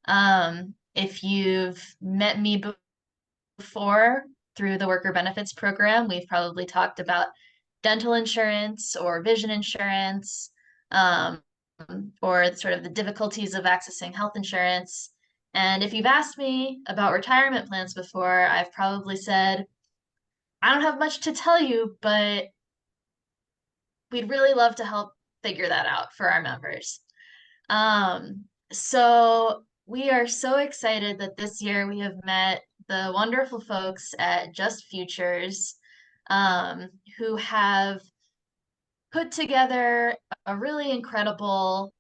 If you've met me before through the worker benefits program, we've probably talked about dental insurance or vision insurance, um, or sort of the difficulties of accessing health insurance. And if you've asked me about retirement plans before, I've probably said, I don't have much to tell you, but we'd really love to help figure that out for our members. So we are so excited that this year we have met the wonderful folks at Just Futures, who have put together a really incredible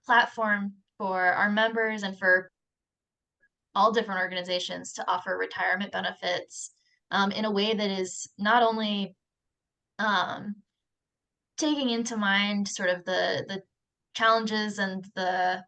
platform for our members and for all different organizations to offer retirement benefits in a way that is not only um, taking into mind sort of the challenges and the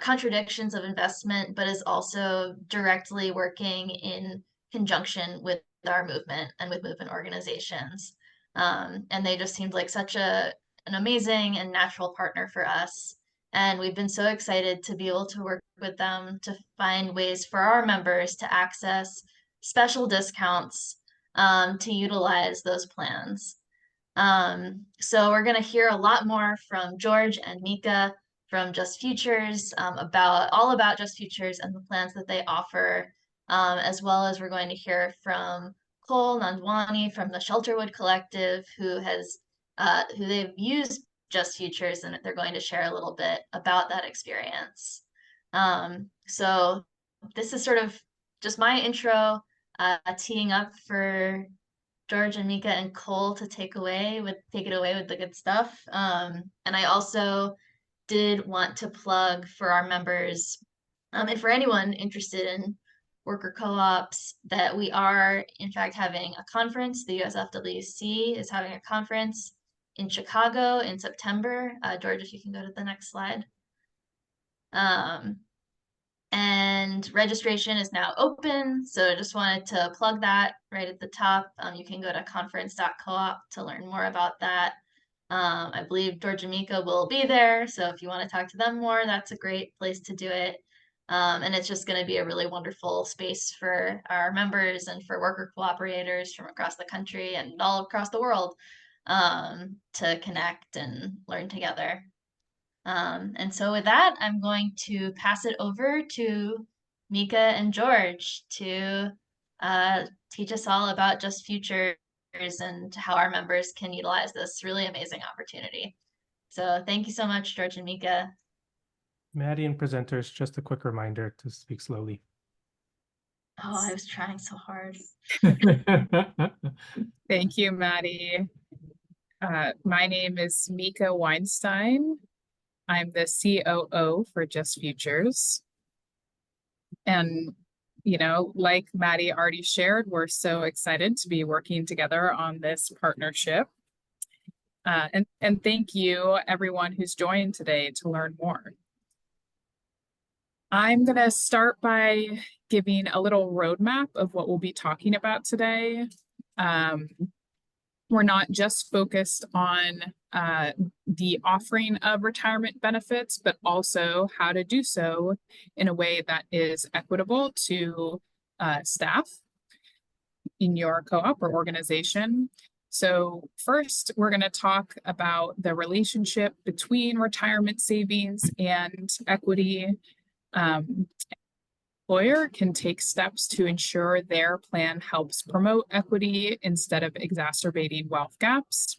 contradictions of investment, but is also directly working in conjunction with our movement and with movement organizations. And they just seemed like such an amazing and natural partner for us. And we've been so excited to be able to work with them to find ways for our members to access special discounts to utilize those plans. So we're going to hear a lot more from George and Mika from Just Futures about all about Just Futures and the plans that they offer, as well as we're going to hear from Cole Nandwani from the Shelterwood Collective, who they've used Just Futures, and they're going to share a little bit about that experience. So this is sort of just my intro, teeing up for George and Mika and Cole to take it away with the good stuff. And I also did want to plug for our members, and for anyone interested in worker co-ops, that we are in fact having a conference. The USFWC is having a conference in Chicago in September. George, if you can go to the next slide. And registration is now open. So I just wanted to plug that right at the top. You can go to conference.coop to learn more about that. I believe George and Mika will be there. So if you want to talk to them more, that's a great place to do it. And it's just going to be a really wonderful space for our members and for worker cooperators from across the country and all across the world to connect and learn together. And so with that, I'm going to pass it over to Mika and George to teach us all about Just Futures and how our members can utilize this really amazing opportunity. So thank you so much, George and Mika. Maddie and presenters, just a quick reminder to speak slowly. Oh, I was trying so hard. Thank you, Maddie. My name is Mika Weinstein. I'm the COO for Just Futures. And, you know, like Maddie already shared, we're so excited to be working together on this partnership. And thank you, everyone who's joined today to learn more. I'm going to start by giving a little roadmap of what we'll be talking about today. We're not just focused on the offering of retirement benefits, but also how to do so in a way that is equitable to staff in your co-op or organization. So first, we're going to talk about the relationship between retirement savings and equity. Employer can take steps to ensure their plan helps promote equity instead of exacerbating wealth gaps.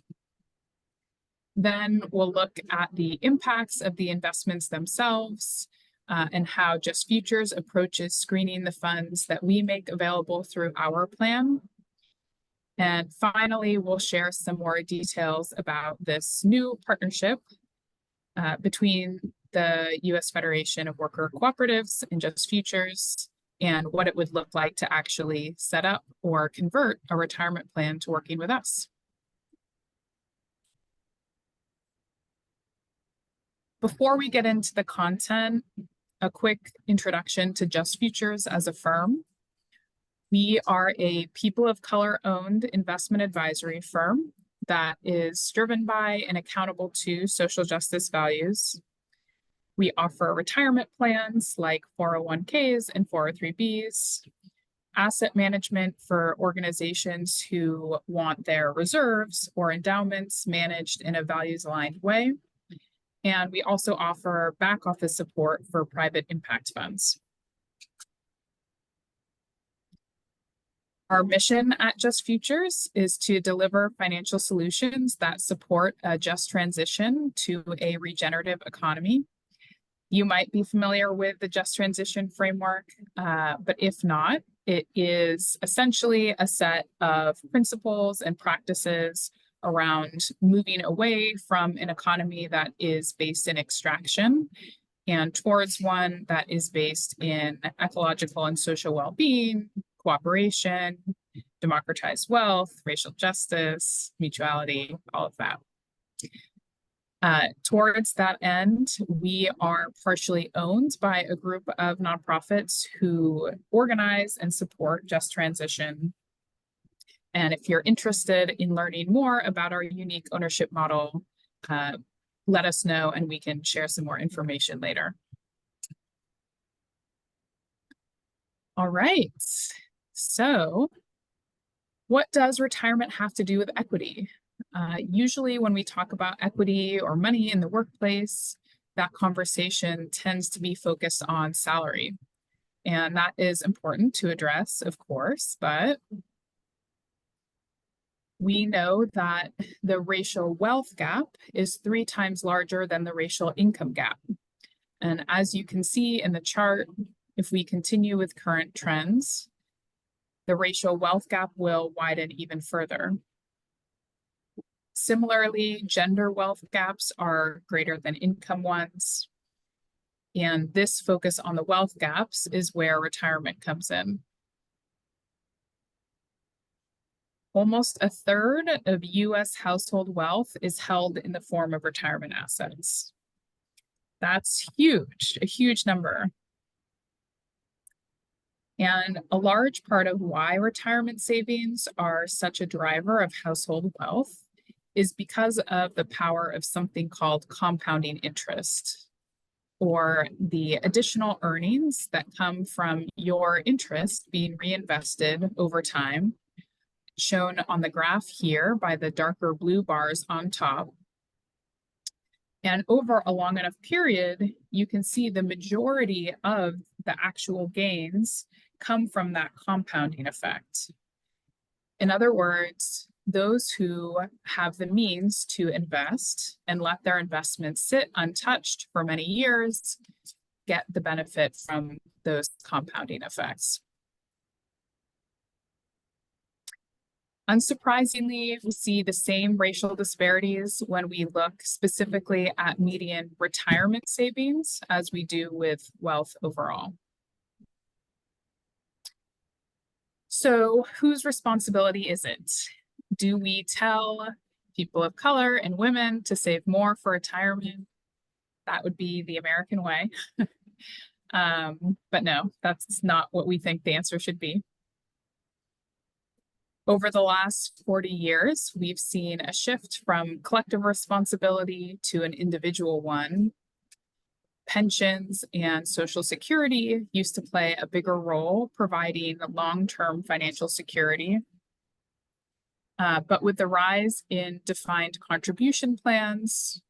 Then we'll look at the impacts of the investments themselves and how Just Futures approaches screening the funds that we make available through our plan. And finally, we'll share some more details about this new partnership between the U.S. Federation of Worker Cooperatives and Just Futures, and what it would look like to actually set up or convert a retirement plan to working with us. Before we get into the content, a quick introduction to Just Futures as a firm. We are a people of color owned investment advisory firm that is driven by and accountable to social justice values. We offer retirement plans like 401ks and 403bs, asset management for organizations who want their reserves or endowments managed in a values-aligned way. And we also offer back office support for private impact funds. Our mission at Just Futures is to deliver financial solutions that support a just transition to a regenerative economy. You might be familiar with the Just Transition framework, but if not, it is essentially a set of principles and practices around moving away from an economy that is based in extraction and towards one that is based in ecological and social well-being, cooperation, democratized wealth, racial justice, mutuality, all of that. Towards that end, we are partially owned by a group of nonprofits who organize and support Just Transition. And if you're interested in learning more about our unique ownership model, let us know and we can share some more information later. All right. So what does retirement have to do with equity? Usually when we talk about equity or money in the workplace, that conversation tends to be focused on salary. And that is important to address, of course, but we know that the racial wealth gap is 3 times larger than the racial income gap. And as you can see in the chart, if we continue with current trends, the racial wealth gap will widen even further. Similarly, gender wealth gaps are greater than income ones. And this focus on the wealth gaps is where retirement comes in. Almost a third of US household wealth is held in the form of retirement assets. That's huge, a huge number. And a large part of why retirement savings are such a driver of household wealth is because of the power of something called compounding interest, or the additional earnings that come from your interest being reinvested over time, shown on the graph here by the darker blue bars on top. And over a long enough period, you can see the majority of the actual gains come from that compounding effect. In other words, those who have the means to invest and let their investments sit untouched for many years get the benefit from those compounding effects. Unsurprisingly, we see the same racial disparities when we look specifically at median retirement savings as we do with wealth overall. So whose responsibility is it? Do we tell people of color and women to save more for retirement? That would be the American way. But no, that's not what we think the answer should be. Over the last 40 years, we've seen a shift from collective responsibility to an individual one. Pensions and Social Security used to play a bigger role providing long-term financial security. But with the rise in defined contribution plans,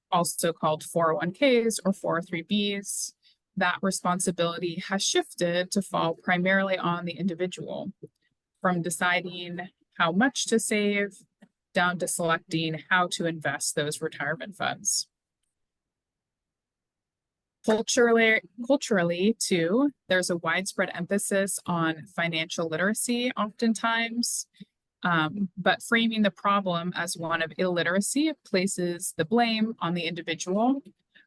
also called 401ks or 403bs, that responsibility has shifted to fall primarily on the individual, from deciding how much to save down to selecting how to invest those retirement funds. Culturally too, there's a widespread emphasis on financial literacy oftentimes, but framing the problem as one of illiteracy places the blame on the individual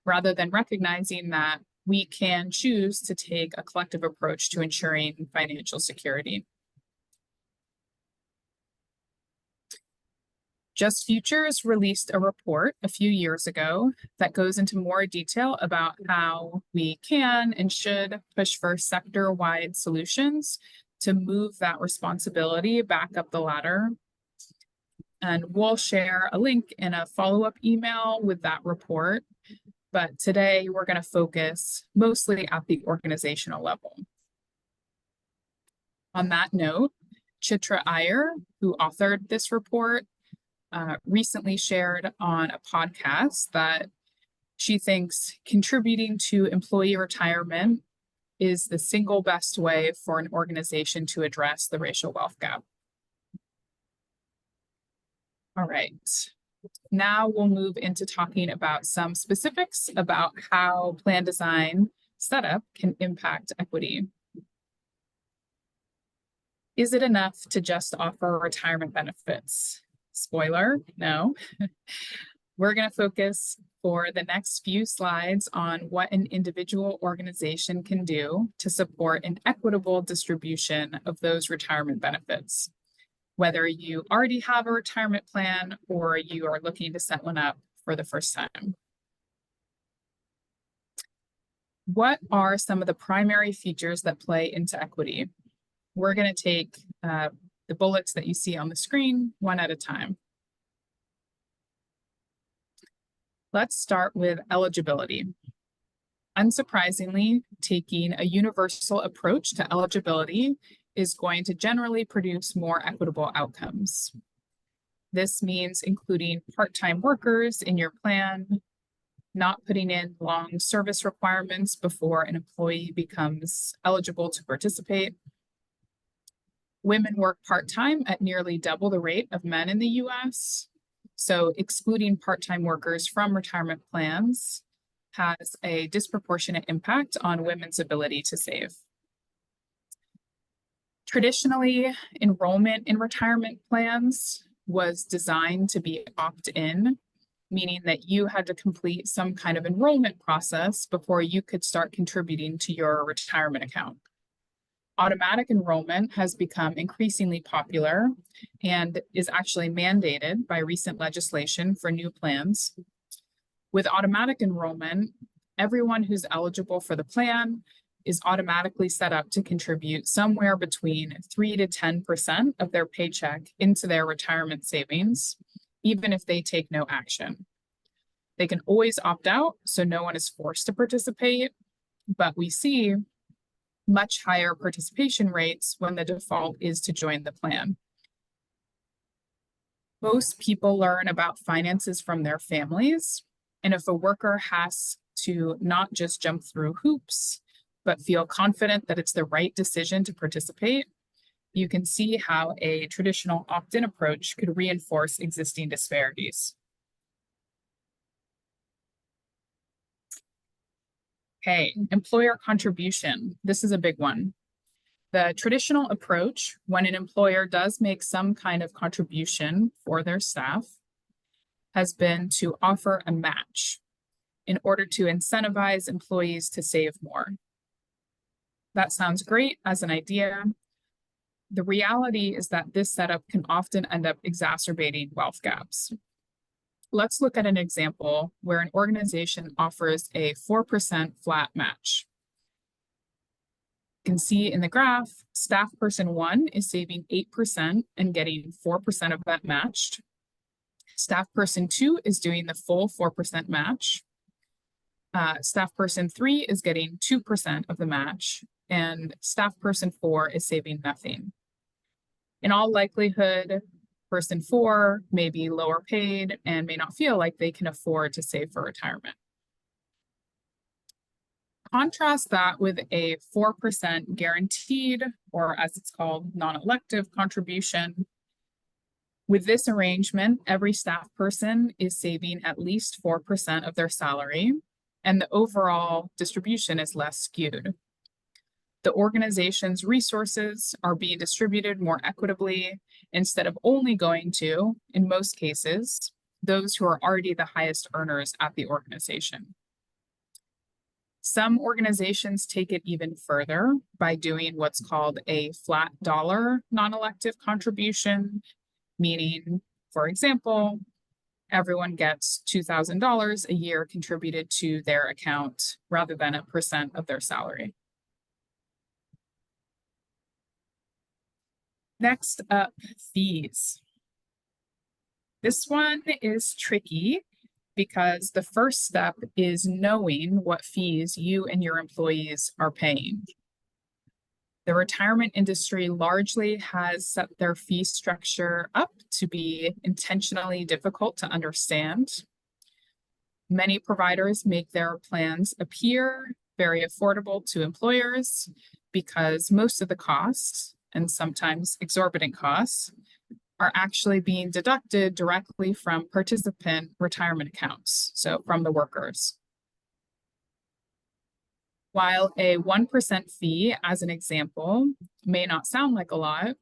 rather than recognizing that we can choose to take a collective approach to ensuring financial security. Just Futures released a report a few years ago that goes into more detail about how we can and should push for sector-wide solutions to move that responsibility back up the ladder. And we'll share a link in a follow-up email with that report. but today we're going to focus mostly at the organizational level. On that note, Chitra Iyer, who authored this report, recently shared on a podcast that she thinks contributing to employee retirement is the single best way for an organization to address the racial wealth gap. All right, now we'll move into talking about some specifics about how plan design setup can impact equity. Is it enough to just offer retirement benefits? Spoiler, no. We're going to focus for the next few slides on what an individual organization can do to support an equitable distribution of those retirement benefits, whether you already have a retirement plan or you are looking to set one up for the first time. What are some of the primary features that play into equity? We're going to take the bullets that you see on the screen one at a time. Let's start with eligibility. Unsurprisingly, taking a universal approach to eligibility is going to generally produce more equitable outcomes. This means including part-time workers in your plan, not putting in long service requirements before an employee becomes eligible to participate. Women work part-time at nearly double the rate of men in the US. So excluding part-time workers from retirement plans has a disproportionate impact on women's ability to save. Traditionally, enrollment in retirement plans was designed to be opt-in, meaning that you had to complete some kind of enrollment process before you could start contributing to your retirement account. Automatic enrollment has become increasingly popular and is actually mandated by recent legislation for new plans. With automatic enrollment, everyone who's eligible for the plan is automatically set up to contribute somewhere between 3 to 10% of their paycheck into their retirement savings, even if they take no action. They can always opt out, so no one is forced to participate, but we see much higher participation rates when the default is to join the plan. Most people learn about finances from their families, and if a worker has to not just jump through hoops, but feel confident that it's the right decision to participate, you can see how a traditional opt-in approach could reinforce existing disparities. Okay, employer contribution. This is a big one. The traditional approach, when an employer does make some kind of contribution for their staff, has been to offer a match in order to incentivize employees to save more. That sounds great as an idea. The reality is that this setup can often end up exacerbating wealth gaps. Let's look at an example where an organization offers a 4% flat match. You can see in the graph, staff person 1 is saving 8% and getting 4% of that matched. Staff person 2 is doing the full 4% match. Staff person 3 is getting 2% of the match, and staff person 4 is saving nothing. In all likelihood, person 4 may be lower paid and may not feel like they can afford to save for retirement. Contrast that with a 4% guaranteed, or as it's called, non-elective contribution. With this arrangement, every staff person is saving at least 4% of their salary, and the overall distribution is less skewed. The organization's resources are being distributed more equitably instead of only going to, in most cases, those who are already the highest earners at the organization. Some organizations take it even further by doing what's called a flat dollar non-elective contribution, meaning, for example, everyone gets $2,000 a year contributed to their account rather than a percent of their salary. Next up, fees. This one is tricky because the first step is knowing what fees you and your employees are paying. The retirement industry largely has set their fee structure up to be intentionally difficult to understand. Many providers make their plans appear very affordable to employers because most of the costs, and sometimes exorbitant costs, are actually being deducted directly from participant retirement accounts, so from the workers. While a 1% fee, as an example, may not sound like a lot,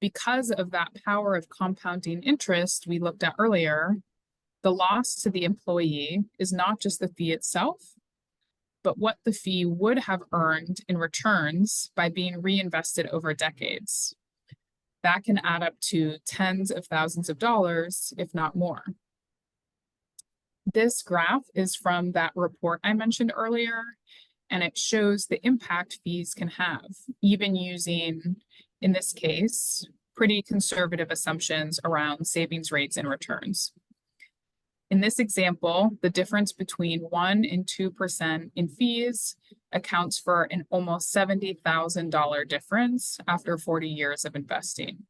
because of that power of compounding interest we looked at earlier, the loss to the employee is not just the fee itself, but what the fee would have earned in returns by being reinvested over decades. That can add up to tens of thousands of dollars, if not more. This graph is from that report I mentioned earlier, and it shows the impact fees can have, even using, in this case, pretty conservative assumptions around savings rates and returns. In this example, the difference between 1 and 2% in fees accounts for an almost $70,000 difference after 40 years of investing.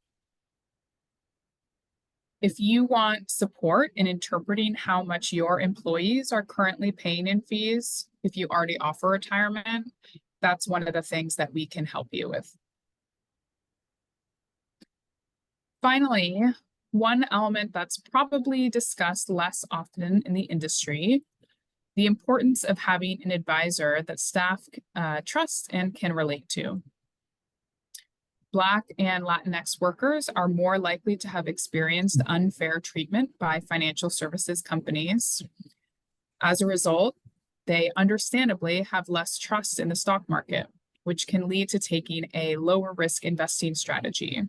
If you want support in interpreting how much your employees are currently paying in fees, if you already offer retirement, that's one of the things that we can help you with. Finally, one element that's probably discussed less often in the industry, the importance of having an advisor that staff trust and can relate to. Black and Latinx workers are more likely to have experienced unfair treatment by financial services companies. As a result, they understandably have less trust in the stock market, which can lead to taking a lower risk investing strategy.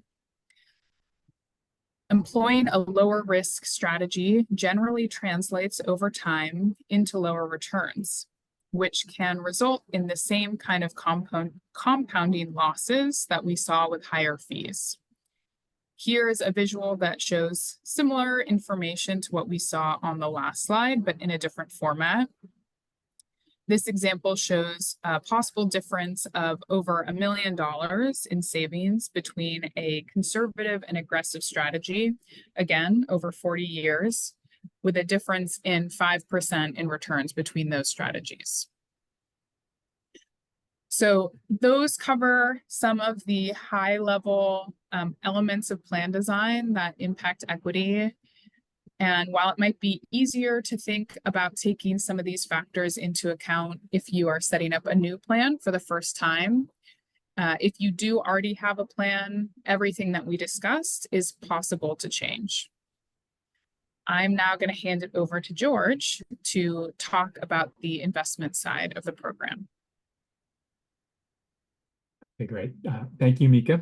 Employing a lower risk strategy generally translates over time into lower returns, which can result in the same kind of compounding losses that we saw with higher fees. Here is a visual that shows similar information to what we saw on the last slide, but in a different format. This example shows a possible difference of over $1 million in savings between a conservative and aggressive strategy, again, over 40 years, with a difference in 5% in returns between those strategies. So those cover some of the high-level elements of plan design that impact equity. And while it might be easier to think about taking some of these factors into account if you are setting up a new plan for the first time, if you do already have a plan, everything that we discussed is possible to change. I'm now going to hand it over to George to talk about the investment side of the program. Okay, great. Thank you, Mika.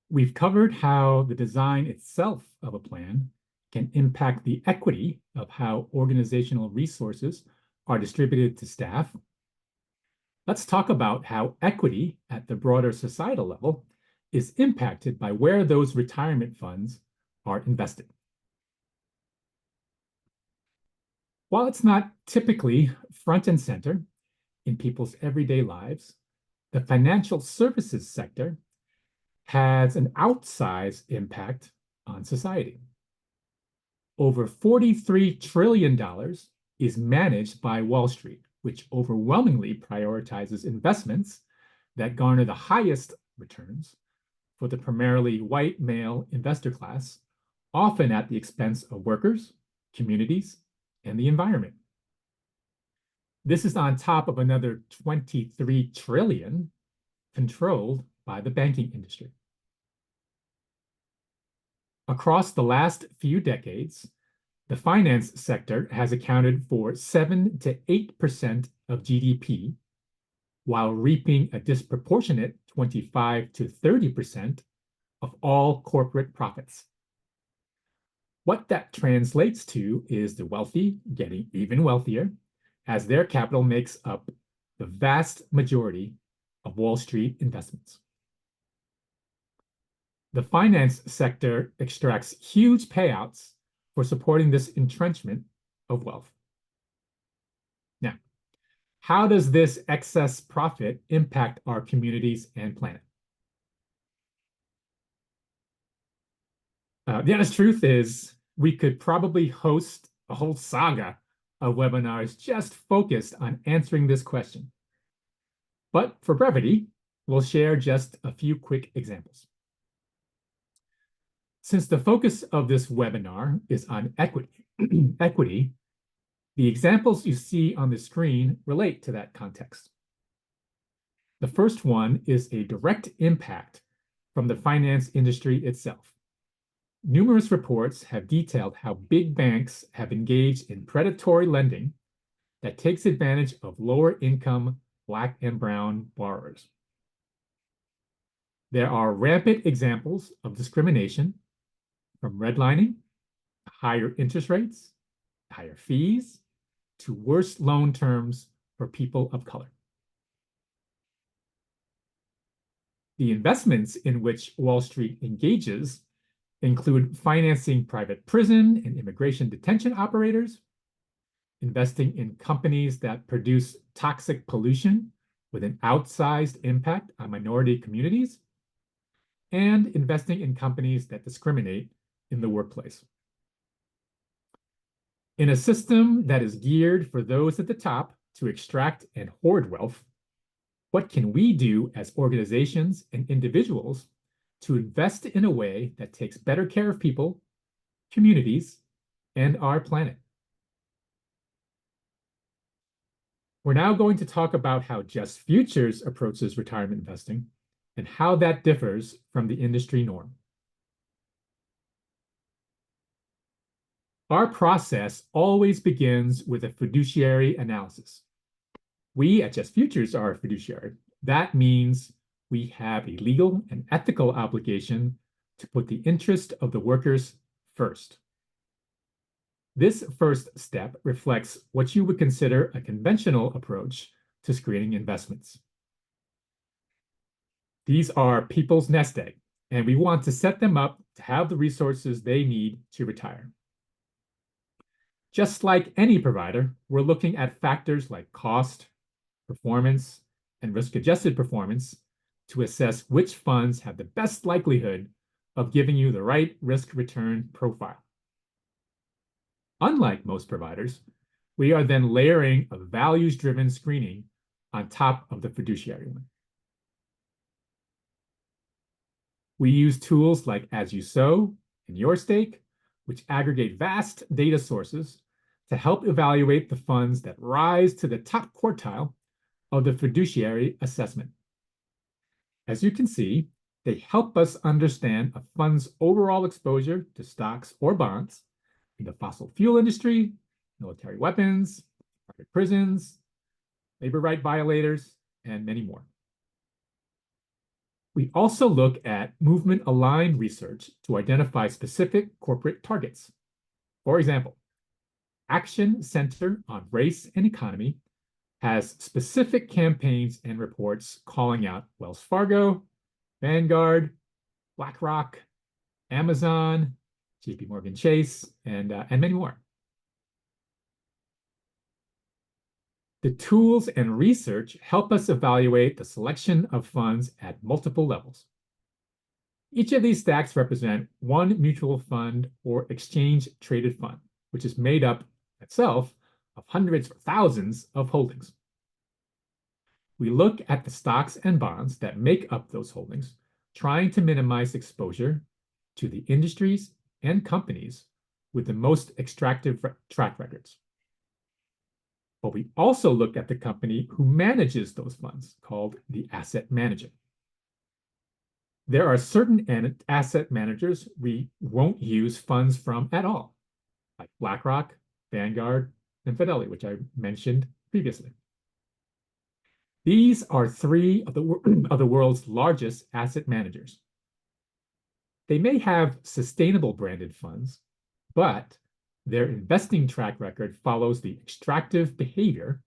We've covered how the design itself of a plan can impact the equity of how organizational resources are distributed to staff. Let's talk about how equity at the broader societal level is impacted by where those retirement funds are invested. While it's not typically front and center in people's everyday lives, the financial services sector has an outsized impact on society. Over $43 trillion is managed by Wall Street, which overwhelmingly prioritizes investments that garner the highest returns for the primarily white male investor class, often at the expense of workers, communities, and the environment. This is on top of another $23 trillion controlled by the banking industry. Across the last few decades, the finance sector has accounted for 7 to 8% of GDP, while reaping a disproportionate 25 to 30% of all corporate profits. What that translates to is the wealthy getting even wealthier as their capital makes up the vast majority of Wall Street investments. The finance sector extracts huge payouts for supporting this entrenchment of wealth. Now, how does this excess profit impact our communities and planet? The honest truth is, we could probably host a whole saga of webinars just focused on answering this question. But for brevity, we'll share just a few quick examples. Since the focus of this webinar is on equity, the examples you see on the screen relate to that context. The first one is a direct impact from the finance industry itself. Numerous reports have detailed how big banks have engaged in predatory lending that takes advantage of lower income Black and brown borrowers. There are rampant examples of discrimination, from redlining, to higher interest rates, higher fees, to worse loan terms for people of color. The investments in which Wall Street engages include financing private prison and immigration detention operators, investing in companies that produce toxic pollution with an outsized impact on minority communities, and investing in companies that discriminate in the workplace. In a system that is geared for those at the top to extract and hoard wealth, what can we do as organizations and individuals to invest in a way that takes better care of people, communities, and our planet? We're now going to talk about how Just Futures approaches retirement investing and how that differs from the industry norm. Our process always begins with a fiduciary analysis. We at Just Futures are a fiduciary. That means we have a legal and ethical obligation to put the interest of the workers first. This first step reflects what you would consider a conventional approach to screening investments. These are people's nest egg, and we want to set them up to have the resources they need to retire. Just like any provider, we're looking at factors like cost, performance, and risk-adjusted performance to assess which funds have the best likelihood of giving you the right risk-return profile. Unlike most providers, we are then layering a values-driven screening on top of the fiduciary one. We use tools like As You Sow and Your Stake, which aggregate vast data sources to help evaluate the funds that rise to the top quartile of the fiduciary assessment. As you can see, they help us understand a fund's overall exposure to stocks or bonds in the fossil fuel industry, military weapons, private prisons, labor right violators, and many more. We also look at movement-aligned research to identify specific corporate targets. For example, Action Center on Race and Economy has specific campaigns and reports calling out Wells Fargo, Vanguard, BlackRock, Amazon, JPMorgan Chase, and many more. The tools and research help us evaluate the selection of funds at multiple levels. Each of these stacks represent one mutual fund or exchange-traded fund, which is made up itself of hundreds or thousands of holdings. We look at the stocks and bonds that make up those holdings, trying to minimize exposure to the industries and companies with the most extractive track records. But we also look at the company who manages those funds, called the asset manager. There are certain asset managers we won't use funds from at all, like BlackRock, Vanguard, and Fidelity, which I mentioned previously. These are three of the world's largest asset managers. They may have sustainable branded funds, but their investing track record follows the extractive behavior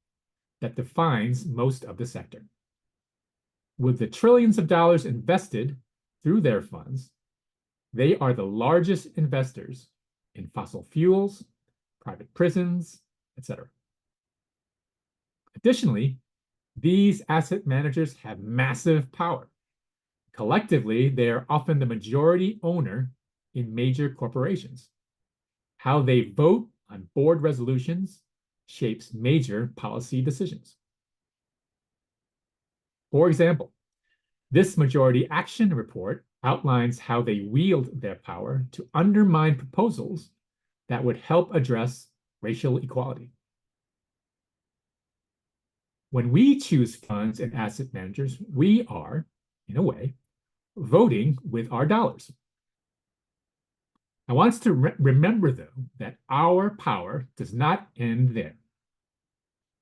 that defines most of the sector. With the trillions of dollars invested through their funds, they are the largest investors in fossil fuels, private prisons, etc. Additionally, these asset managers have massive power. Collectively, they are often the majority owner in major corporations. How they vote on board resolutions shapes major policy decisions. For example, this majority action report outlines how they wield their power to undermine proposals that would help address racial equality. When we choose funds and asset managers, we are, in a way, voting with our dollars. I want us to remember, though, that our power does not end there.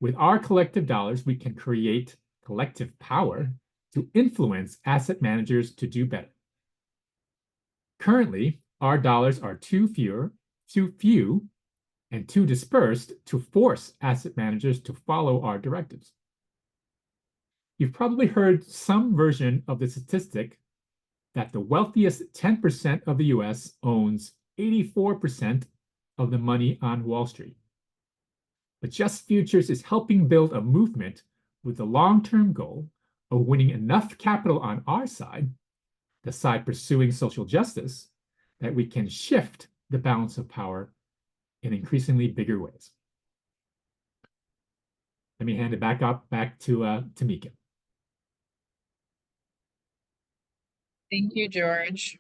With our collective dollars, we can create collective power to influence asset managers to do better. Currently, our dollars are too few, and too dispersed to force asset managers to follow our directives. You've probably heard some version of the statistic that the wealthiest 10% of the US owns 84% of the money on Wall Street. But Just Futures is helping build a movement with the long-term goal of winning enough capital on our side, the side pursuing social justice, that we can shift the balance of power in increasingly bigger ways. Let me hand it back to Mika. Thank you, George.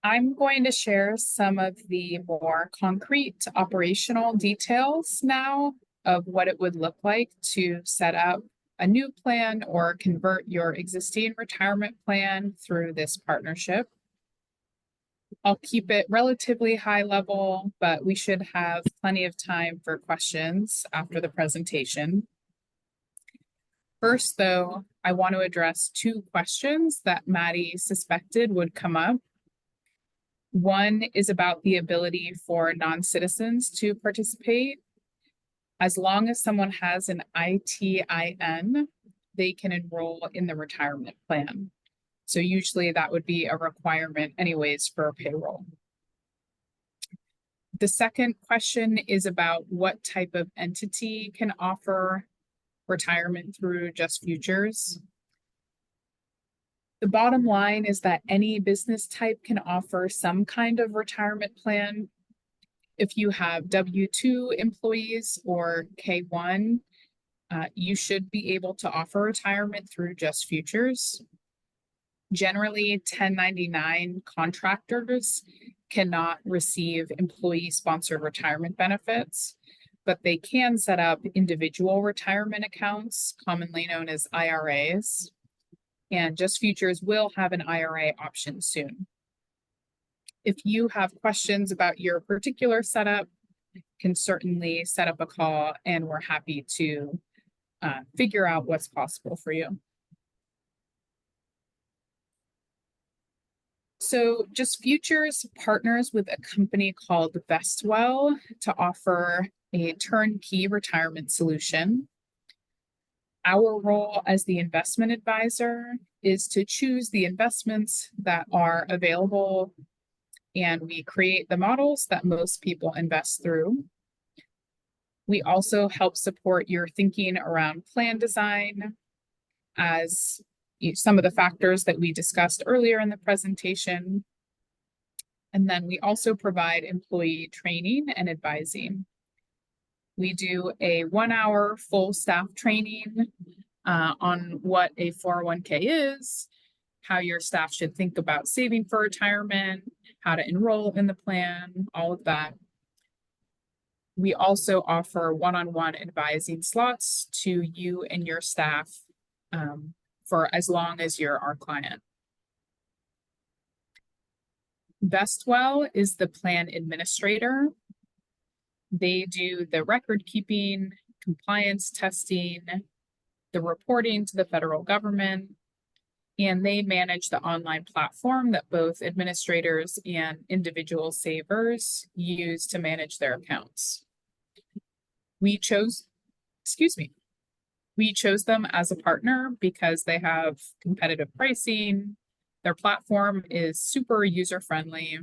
I'm going to share some of the more concrete operational details now of what it would look like to set up a new plan or convert your existing retirement plan through this partnership. I'll keep it relatively high level, but we should have plenty of time for questions after the presentation. First, though, I want to address two questions that Maddie suspected would come up. One is about the ability for non-citizens to participate. As long as someone has an ITIN, they can enroll in the retirement plan. So usually that would be a requirement anyways for payroll. The second question is about what type of entity can offer retirement through Just Futures. The bottom line is that any business type can offer some kind of retirement plan. If you have W-2 employees or K-1, you should be able to offer retirement through Just Futures. Generally, 1099 contractors cannot receive employee-sponsored retirement benefits, but they can set up individual retirement accounts, commonly known as IRAs. And Just Futures will have an IRA option soon. If you have questions about your particular setup, can certainly set up a call and we're happy to figure out what's possible for you. So Just Futures partners with a company called Vestwell to offer a turnkey retirement solution. Our role as the investment advisor is to choose the investments that are available, and we create the models that most people invest through. We also help support your thinking around plan design, as some of the factors that we discussed earlier in the presentation. And then we also provide employee training and advising. We do a 1-hour full staff training on what a 401k is, how your staff should think about saving for retirement, how to enroll in the plan, all of that. We also offer one-on-one advising slots to you and your staff for as long as you're our client. Vestwell is the plan administrator. They do the record keeping, compliance testing, the reporting to the federal government, and they manage the online platform that both administrators and individual savers use to manage their accounts. We chose them as a partner because they have competitive pricing, their platform is super user-friendly,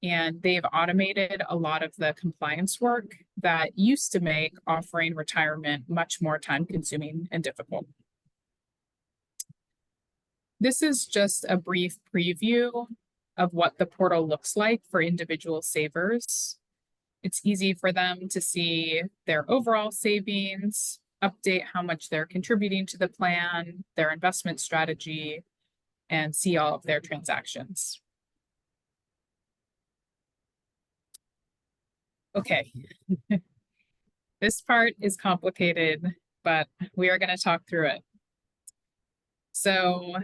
and they've automated a lot of the compliance work that used to make offering retirement much more time-consuming and difficult. This is just a brief preview of what the portal looks like for individual savers. It's easy for them to see their overall savings, update how much they're contributing to the plan, their investment strategy, and see all of their transactions. Okay, this part is complicated, but we are going to talk through it. So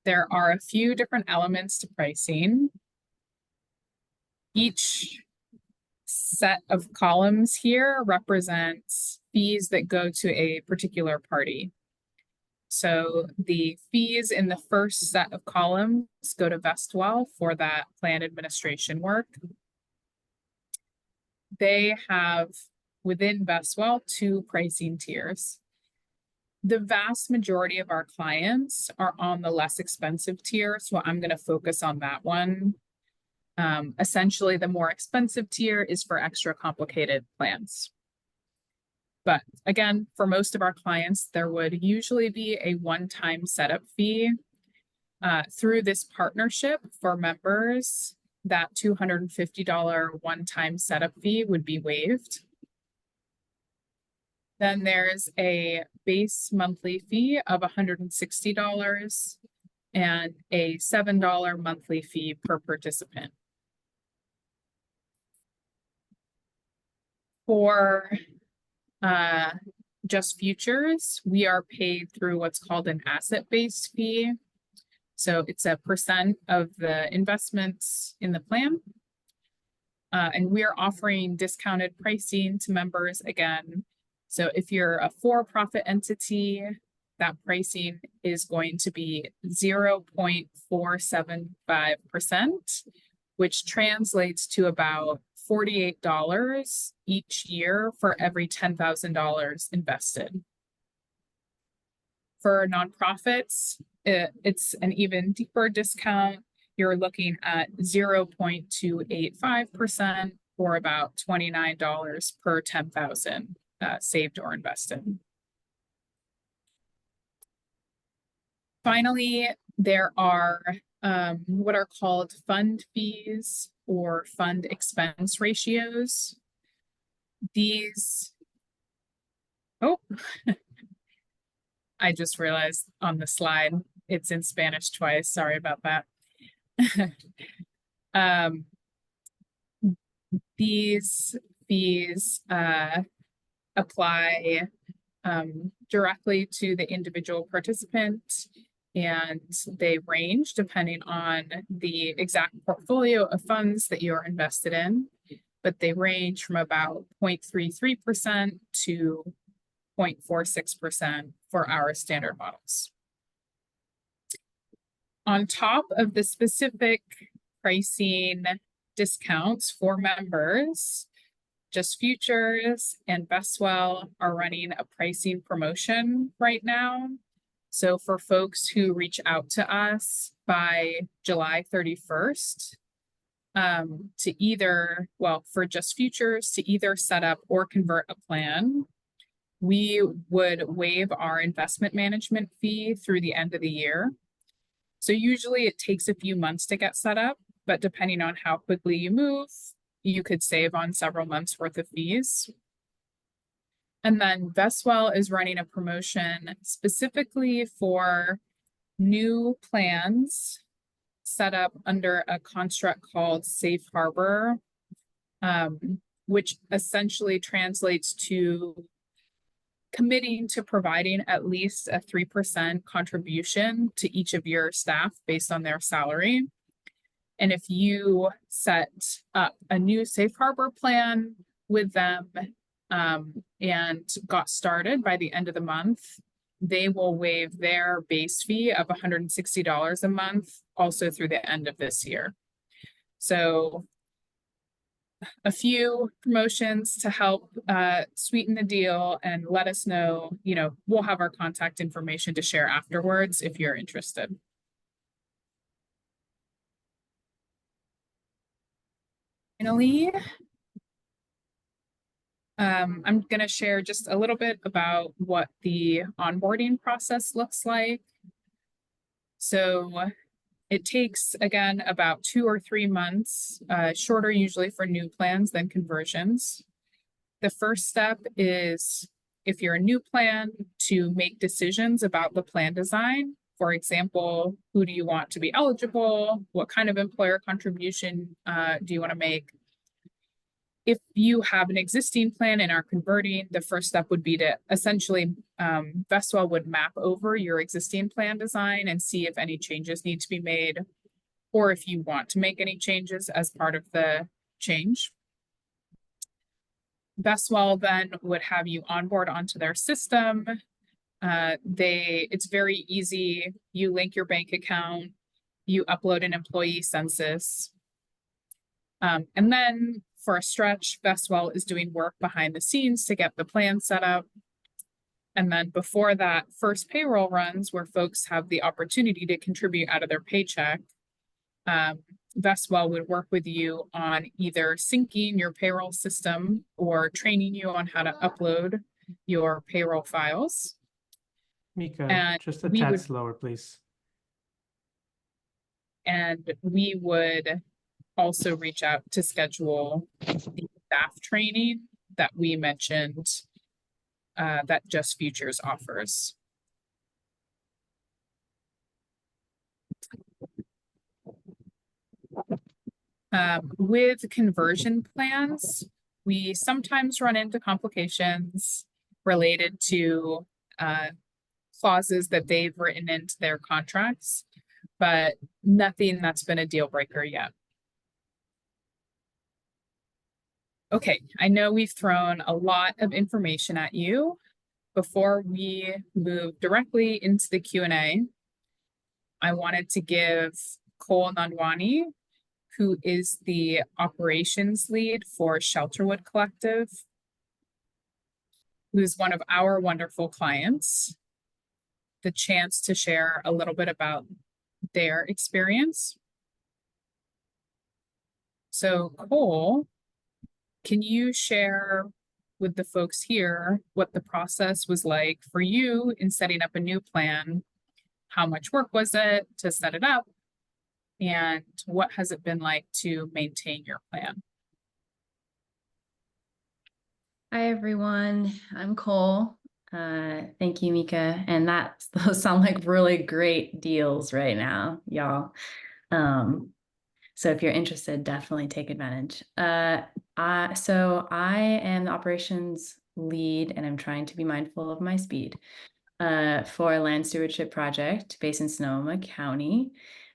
there are a few different elements to pricing. Each set of columns here represents fees that go to a particular party. So the fees in the first set of columns go to Vestwell for that plan administration work. They have within Vestwell 2 pricing tiers. The vast majority of our clients are on the less expensive tier, so I'm going to focus on that one. Essentially, the more expensive tier is for extra complicated plans. But again, for most of our clients, there would usually be a one-time setup fee. Through this partnership for members, that $250 one-time setup fee would be waived. Then there's a base monthly fee of $160 and a $7 monthly fee per participant. For Just Futures, we are paid through what's called an asset-based fee. So it's a % of the investments in the plan. And we're offering discounted pricing to members again. So if you're a for-profit entity, that pricing is going to be 0.475%, which translates to about $48 each year for every $10,000 invested. For nonprofits, it's an even deeper discount. You're looking at 0.285% or about $29 per 10,000 saved or invested. Finally, there are what are called fund fees or fund expense ratios. These, I just realized on the slide, it's in Spanish twice. Sorry about that. These fees apply directly to the individual participant, and they range depending on the exact portfolio of funds that you're invested in, but they range from about 0.33% to 0.46% for our standard models. On top of the specific pricing discounts for members, Just Futures and Vestwell are running a pricing promotion right now. So for folks who reach out to us by July 31st, to either, well, for Just Futures to either set up or convert a plan, we would waive our investment management fee through the end of the year. So usually it takes a few months to get set up, but depending on how quickly you move, you could save on several months worth of fees. And then Vestwell is running a promotion specifically for new plans set up under a construct called Safe Harbor, which essentially translates to committing to providing at least a 3% contribution to each of your staff based on their salary. And if you set up a new Safe Harbor plan with them and got started by the end of the month, they will waive their base fee of $160 a month also through the end of this year. So a few promotions to help sweeten the deal, and let us know, we'll have our contact information to share afterwards if you're interested. Finally, I'm going to share just a little bit about what the onboarding process looks like. So it takes, again, about 2 or 3 months, shorter usually for new plans than conversions. The first step is, if you're a new plan, to make decisions about the plan design. For example, who do you want to be eligible? What kind of employer contribution do you want to make? If you have an existing plan and are converting, the first step would be to essentially, Vestwell would map over your existing plan design and see if any changes need to be made, or if you want to make any changes as part of the change. Vestwell then would have you onboard onto their system. It's very easy. You link your bank account, you upload an employee census. And then for a stretch, Vestwell is doing work behind the scenes to get the plan set up. And then before that first payroll runs, where folks have the opportunity to contribute out of their paycheck, Vestwell would work with you on either syncing your payroll system or training you on how to upload your payroll files. Mika, And just a we tad would- slower, please. And we would also reach out to schedule the staff training that we mentioned that Just Futures offers. With conversion plans, we sometimes run into complications related to clauses that they've written into their contracts, but nothing that's been a deal breaker yet. Okay, I know we've thrown a lot of information at you. Before we move directly into the Q&A, I wanted to give Cole Nandwani, who is the operations lead for Shelterwood Collective, who's one of our wonderful clients, the chance to share a little bit about their experience. So Cole, can you share with the folks here what the process was like for you in setting up a new plan? How much work was it to set it up? And what has it been like to maintain your plan? Hi, everyone. I'm Cole. Thank you, Mika. And those sound like really great deals right now, y'all. So if you're interested, definitely take advantage. So I am the operations lead, and I'm trying to be mindful of my speed for a land stewardship project based in Sonoma County.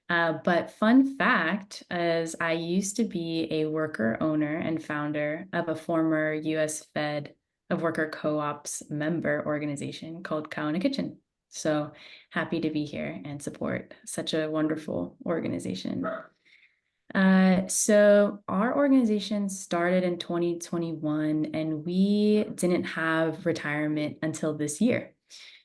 But fun fact is I used to be a worker owner and founder of a former US Fed of Worker Co-ops member organization called Cow in a Kitchen. So happy to be here and support such a wonderful organization. So our organization started in 2021, and we didn't have retirement until this year.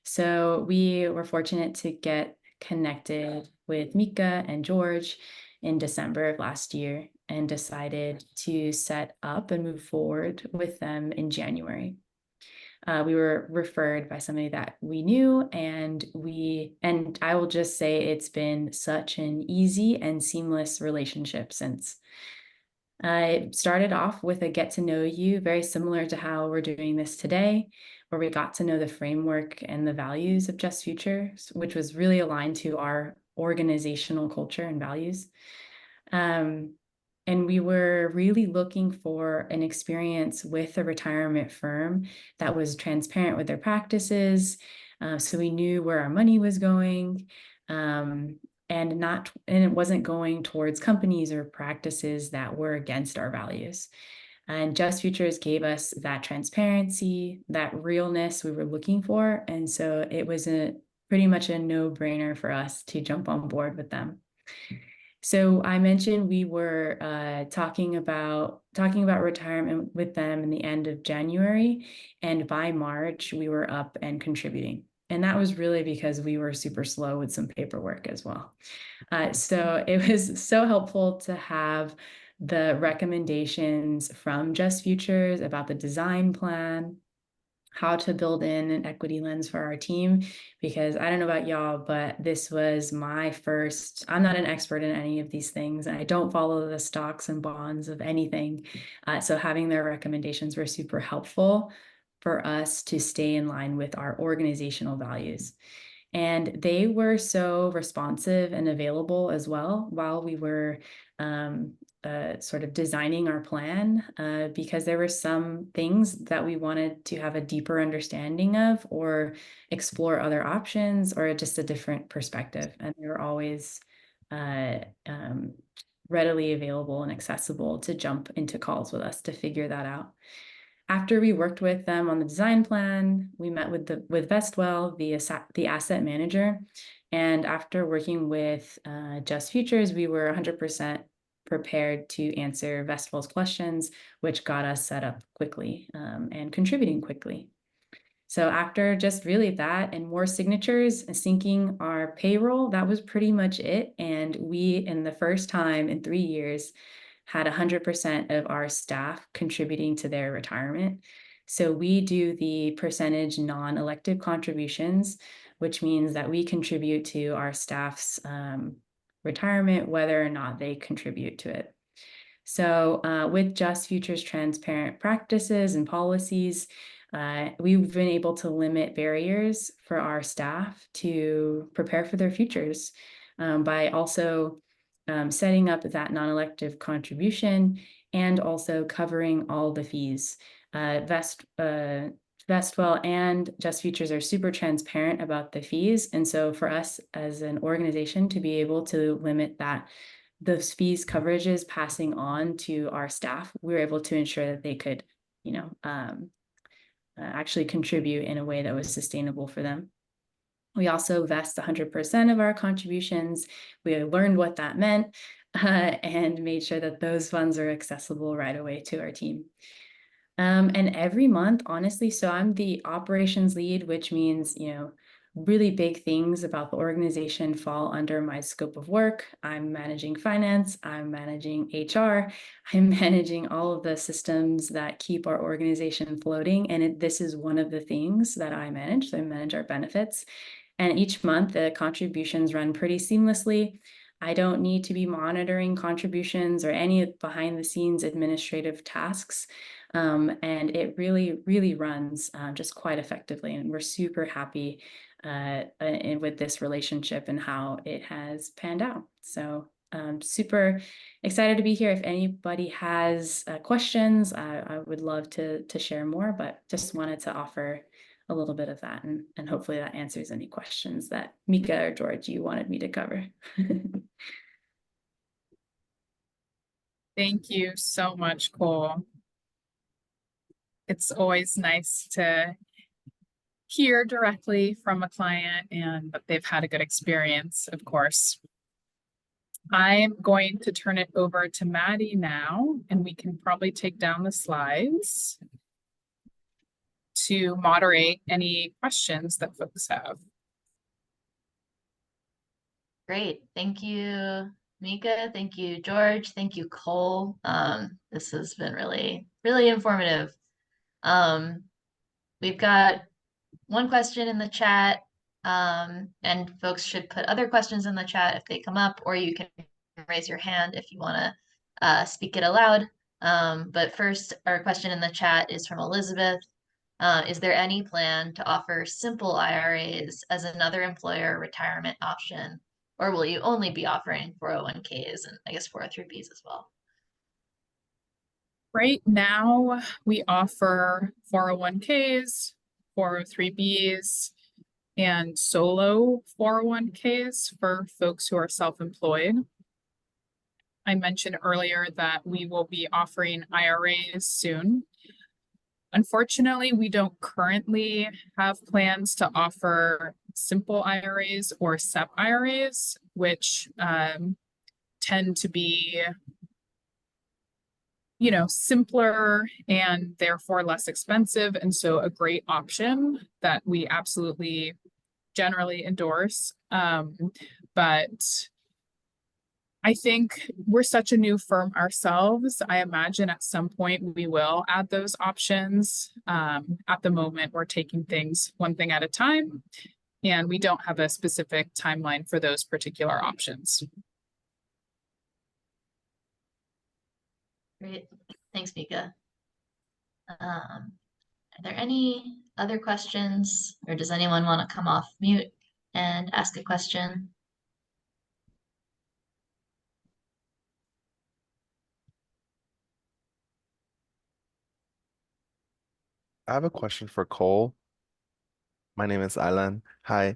So we were fortunate to get connected with Mika and George in December of last year and decided to set up and move forward with them in January. We were referred by somebody that we knew, and I will just say it's been such an easy and seamless relationship since. It started off with a get to know you, very similar to how we're doing this today, where we got to know the framework and the values of Just Futures, which was really aligned to our organizational culture and values. And we were really looking for an experience with a retirement firm that was transparent with their practices. So we knew where our money was going, and it wasn't going towards companies or practices that were against our values. And Just Futures gave us that transparency, that realness we were looking for. And so it was pretty much a no-brainer for us to jump on board with them. So I mentioned we were talking about retirement with them in the end of January, and by March we were up and contributing. And that was really because we were super slow with some paperwork as well. So it was so helpful to have the recommendations from Just Futures about the design plan, how to build in an equity lens for our team, because I don't know about y'all, but this was my first, I'm not an expert in any of these things, and I don't follow the stocks and bonds of anything. So having their recommendations were super helpful for us to stay in line with our organizational values. And they were so responsive and available as well while we were sort of designing our plan, because there were some things that we wanted to have a deeper understanding of or explore other options or just a different perspective. And they were always readily available and accessible to jump into calls with us to figure that out. After we worked with them on the design plan, we met with Vestwell, the asset manager. And after working with Just Futures, we were 100% prepared to answer Vestwell's questions, which got us set up quickly and contributing quickly. So after just really that and more signatures and syncing our payroll, that was pretty much it. And we, in the first time in 3 years, had 100% of our staff contributing to their retirement. So we do the percentage non-elective contributions, which means that we contribute to our staff's retirement, whether or not they contribute to it. So with Just Futures transparent practices and policies, we've been able to limit barriers for our staff to prepare for their futures by also setting up that non-elective contribution and also covering all the fees. Vestwell and Just Futures are super transparent about the fees. And so for us as an organization to be able to limit those fees coverages passing on to our staff, we were able to ensure that they could, actually contribute in a way that was sustainable for them. We also vest 100% of our contributions. We learned what that meant and made sure that those funds are accessible right away to our team. And every month, honestly, so I'm the operations lead, which means, really big things about the organization fall under my scope of work. I'm managing finance, I'm managing HR, I'm managing all of the systems that keep our organization floating. And this is one of the things that I manage. So I manage our benefits. And each month the contributions run pretty seamlessly. I don't need to be monitoring contributions or any behind the scenes administrative tasks. And it really, really runs just quite effectively. And we're super happy with this relationship and how it has panned out. So super excited to be here. If anybody has questions, I would love to share more, but just wanted to offer a little bit of that, and hopefully that answers any questions that Mika or George, you wanted me to cover. Thank you so much, Cole. It's always nice to hear directly from a client and that they've had a good experience, of course. I'm going to turn it over to Maddie now, and we can probably take down the slides to moderate any questions that folks have. Great. Thank you, Mika. Thank you, George. Thank you, Cole. This has been really, really informative. We've got one question in the chat, and folks should put other questions in the chat if they come up, or you can raise your hand if you want to speak it aloud. But first, our question in the chat is from Elizabeth. Is there any plan to offer simple IRAs as another employer retirement option, or will you only be offering 401ks and I guess 403bs as well? Right now, we offer 401ks, 403bs, and solo 401ks for folks who are self-employed. I mentioned earlier that we will be offering IRAs soon. Unfortunately, we don't currently have plans to offer simple IRAs or SEP IRAs, which tend to be, simpler and therefore less expensive. And so a great option that we absolutely generally endorse. But I think we're such a new firm ourselves. I imagine at some point we will add those options. At the moment, we're taking things one thing at a time, and we don't have a specific timeline for those particular options. Great. Thanks, Mika. Are there any other questions, or does anyone want to come off mute and ask a question? I have a question for Cole. My name is Alan. Hi.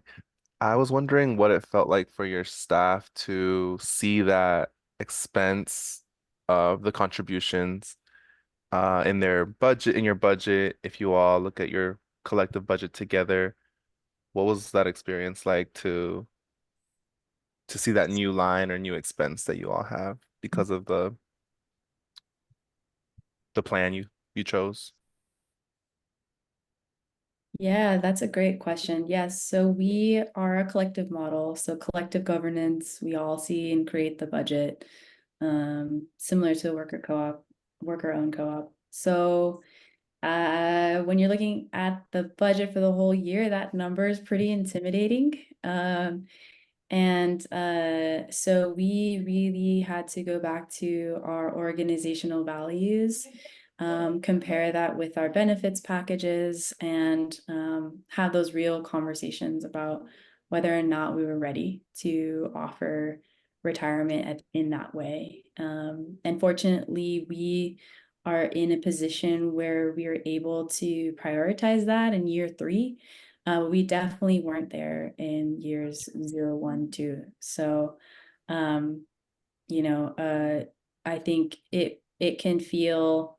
I was wondering what it felt like for your staff to see that expense of the contributions in their budget, in your budget, if you all look at your collective budget together. What was that experience like to see that new line or new expense that you all have because of the plan you chose? Yeah, that's a great question. Yes, so we are a collective model, so collective governance, we all see and create the budget, similar to a worker-owned co-op. So when you're looking at the budget for the whole year, that number is pretty intimidating. So we really had to go back to our organizational values, compare that with our benefits packages, and have those real conversations about whether or not we were ready to offer retirement in that way. And fortunately, we are in a position where we are able to prioritize that in year 3. We definitely weren't there in years 0, 1, 2. So, I think it can feel,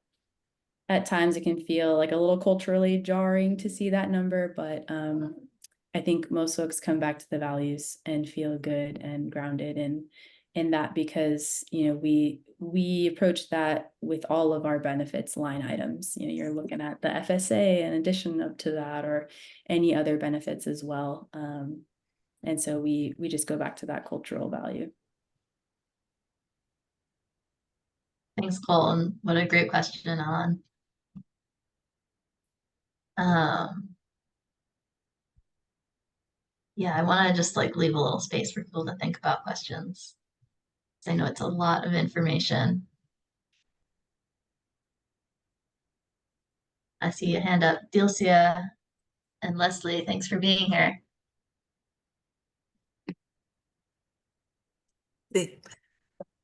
at times it can feel like a little culturally jarring to see that number, but I think most folks come back to the values and feel good and grounded in that, because we approach that with all of our benefits line items. You're looking at the FSA in addition up to that, or any other benefits as well. And so we just go back to that cultural value. Thanks, Cole, and what a great question, Alan. Yeah, I want to just leave a little space for people to think about questions. I know it's a lot of information. I see a hand up. Dilcia and Leslie, thanks for being here. Sí,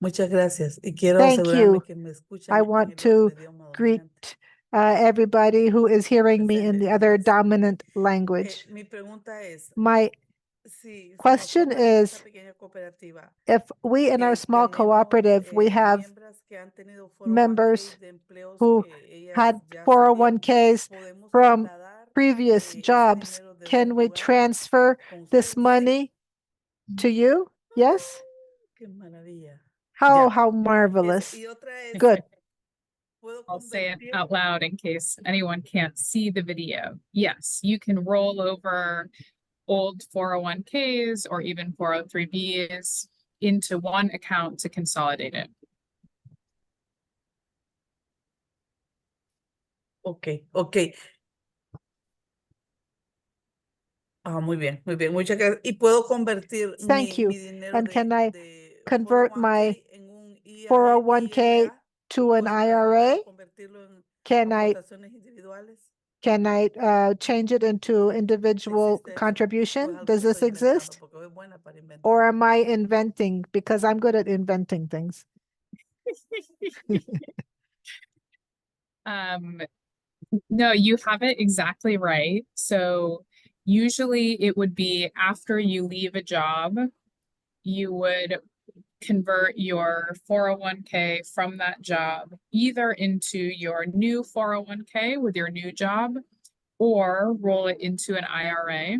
muchas gracias. Y quiero Thank asegurarme you. que me escuchan I en want el to otro idioma greet dominante. everybody who is hearing me in the other Presente. dominant language. Mi pregunta es, My si question nosotras en esta is, pequeña cooperativa if we in our que small tenemos cooperative, we have miembros que han tenido 401k members de empleos who que ellas had ya sabían, 401ks podemos from trasladar previous ese jobs. dinero de Can un we lugar transfer con this ustedes? Sí. money to you? Yes? Qué maravilla. How Ya. marvelous. Y otra es, Good. ¿puedo I'll say it convertir? out loud in case anyone can't see the video. Yes, you can roll over old 401ks or even 403bs into one account to consolidate it. Ok. Muy bien. Muchas gracias. Y puedo convertir Thank you. mi dinero And can I de convert 401k my en un IRA, 401k to an ¿Puedo IRA? trasladar, convertirlo en Can I aportaciones individuales? change it into individual ¿Existe eso? contribution? Pues algo Does que this estoy inventando, exist? porque soy buena para inventar. Or am I inventing? Because I'm good at inventing things. No, you have it exactly right. So usually it would be after you leave a job, you would convert your 401k from that job either into your new 401k with your new job or roll it into an IRA.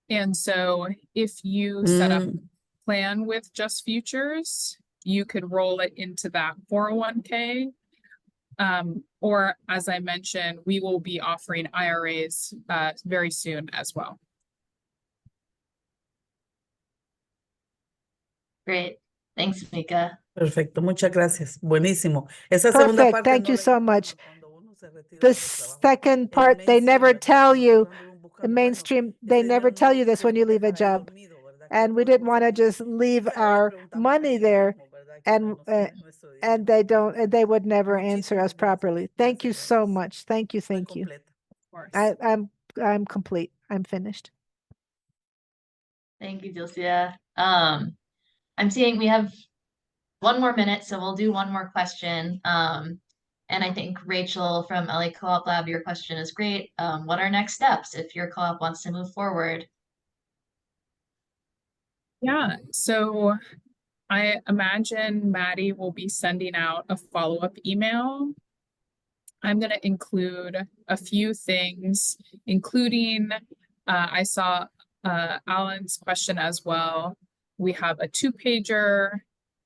And so if you set up a plan with Just Futures, you could roll it into that 401k. Or as I mentioned, we will be offering IRAs very soon as well. Great. Thanks, Mika. Perfecto, muchas gracias. Buenísimo. Esa segunda Perfect. parte Thank no you la so informan much. cuando uno se retira The del trabajo. second En el part, they mainstream, never ¿verdad? tell Cuando you, anda uno the buscando, bueno, mainstream, ese they never dinero tell no you lo this when you queremos leave a dejar ahí job. dormido, ¿verdad? Que And we cuando didn't want to usamos, just leave pero ahora our preguntamos money nosotros there mismos, ¿verdad? Que and no nos quiten nuestro dinero. and they don't, and they would never answer us Muchísimas properly. gracias. Thank you Gracias, so gracias. much. Thank you. Estoy Thank you. completa. Of course. I'm complete. I'm finished. Thank you, Dilcia. I'm seeing we have one more minute, so we'll do one more question. And I think Rachel from LA Co-op Lab, your question is great. What are next steps if your co-op wants to move forward? Yeah, so I imagine Maddie will be sending out a follow-up email. I'm going to include a few things, including I saw Alan's question as well. We have a 2-pager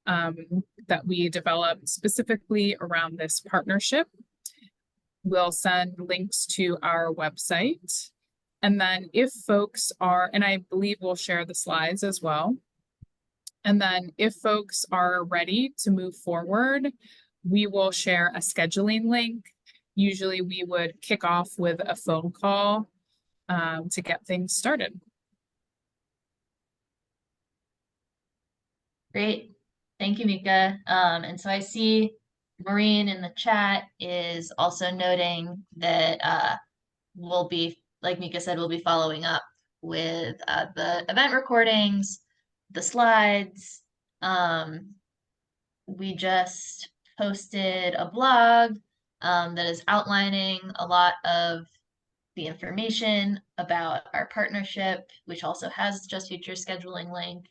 that we developed specifically around this partnership. We'll send links to our website. And then if folks are, and I believe we'll share the slides as well. And then if folks are ready to move forward, we will share a scheduling link. Usually we would kick off with a phone call to get things started. Great. Thank you, Mika. And so I see Maureen in the chat is also noting that we'll be, like Mika said, we'll be following up with the event recordings, the slides. We just posted a blog that is outlining a lot of the information about our partnership, which also has Just Future scheduling link.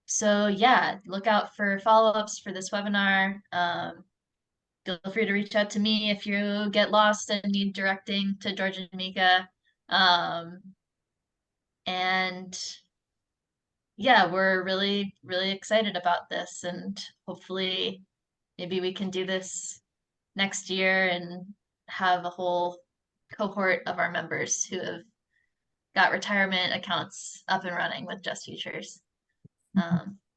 So yeah, look out for follow-ups for this webinar. Feel free to reach out to me if you get lost and need directing to George and Mika. And yeah, we're really, really excited about this, and hopefully maybe we can do this next year and have a whole cohort of our members who have got retirement accounts up and running with Just Futures.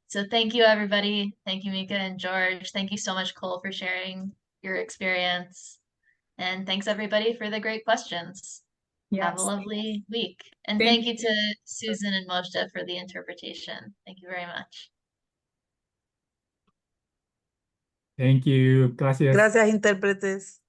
So thank you, everybody. Thank you, Mika and George. Thank you so much, Cole, for sharing your experience. And thanks, everybody, for the great questions. Have a lovely week. And thank you to Susan and Moshe for the interpretation. Thank you very much. Thank you. Gracias. Gracias, intérpretes.